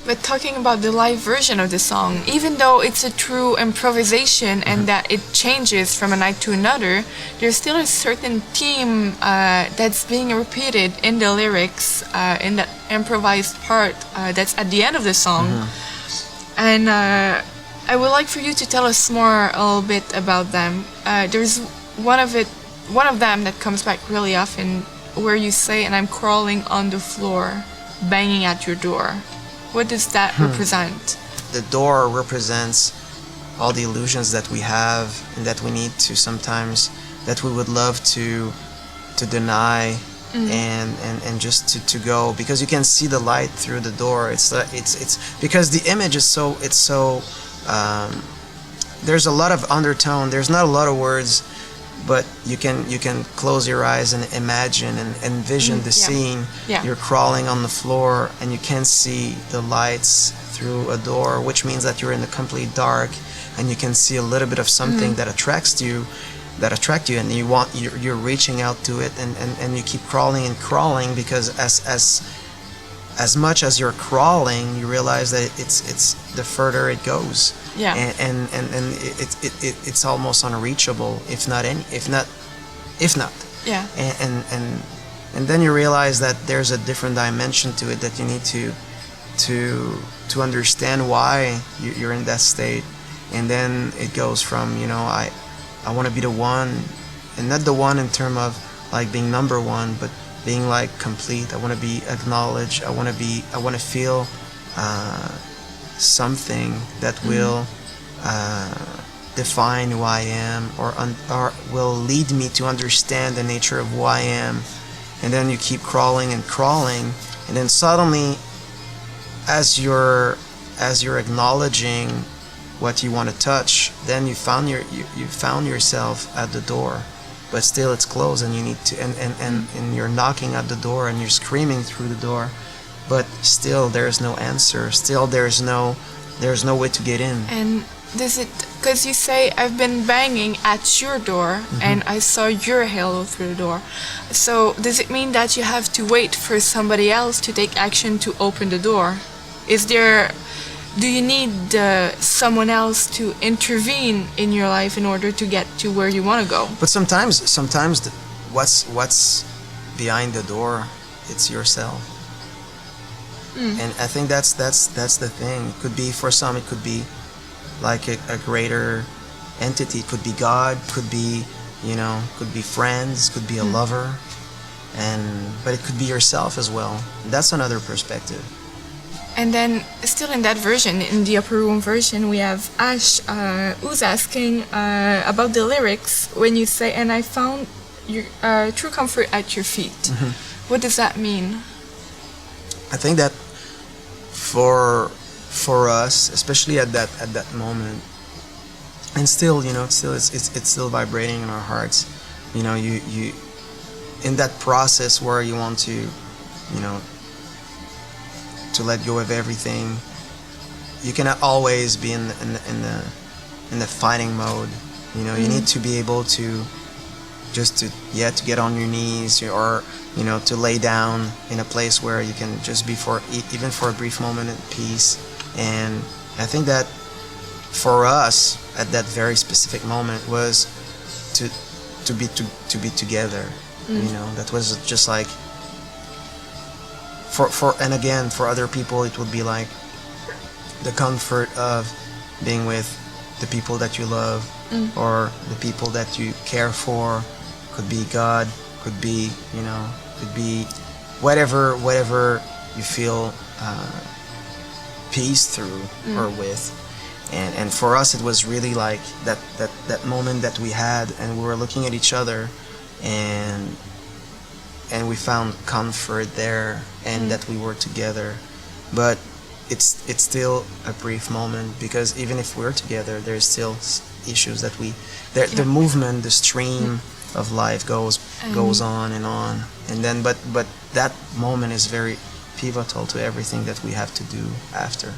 But talking about the live version of the song, even though it's a true improvisation and that it changes from a night to another, there's still a certain theme that's being repeated in the lyrics, in that improvised part that's at the end of the song. And I would like for you to tell us more a little bit about them. There's one of them that comes back really often, where you say, "And I'm crawling on the floor, banging at your door." What does that represent? The door represents all the illusions that we have and that we need to sometimes, that we would love to deny and just to go, because you can see the light through the door. It's because the image is so there's a lot of undertone. There's not a lot of words, but you can close your eyes and imagine and envision the scene. You're crawling on the floor and you can see the lights through a door, which means that you're in the complete dark, and you can see a little bit of something that attract you, and you're reaching out to it, and you keep crawling and crawling, because as much as you're crawling, you realize that it's the further it goes. And it's almost unreachable, if not. And then you realize that there's a different dimension to it, that you need to understand why you're in that state. And then it goes from, I want to be the one, and not the one in terms of like being number one, but being like complete. I want to be acknowledged. I want to feel something that will define who I am, or will lead me to understand the nature of who I am. And then you keep crawling and crawling, and then suddenly, as you're acknowledging what you want to touch, then you found yourself at the door, but still it's closed, and you need to and you're knocking at the door, and you're screaming through the door, but still there's no answer. Still there's no way to get in. And does it, because you say, "I've been banging at your door and I saw your halo through the door," so does it mean that you have to wait for somebody else to take action to open the door? Do you need someone else to intervene in your life in order to get to where you want to go? But sometimes what's behind the door, it's yourself. And I think that's the thing. It could be, for some, it could be like a greater entity. It could be God, could be friends, could be a lover, but it could be yourself as well. That's another perspective. And then, still in that version, in the Upper Room version, we have Ash, who's asking about the lyrics when you say, "And I found your true comfort at your feet." What does that mean? I think that for us, especially at that moment, and still, it's still vibrating in our hearts. You in that process where you want to, to let go of everything. You cannot always be in the fighting mode. You need to be able to just to get on your knees, or to lay down in a place where you can just be even for a brief moment in peace. And I think that for us at that very specific moment was to be together. That was just like and again, for other people it would be like the comfort of being with the people that you love, or the people that you care for. Could be God, could be could be whatever you feel peace through or with. And for us it was really like that moment that we had, and we were looking at each other, and we found comfort there, and that we were together. But it's still a brief moment, because even if we're together, there's still issues that the movement, the stream of life goes on, and then but that moment is very pivotal to everything that we have to do after.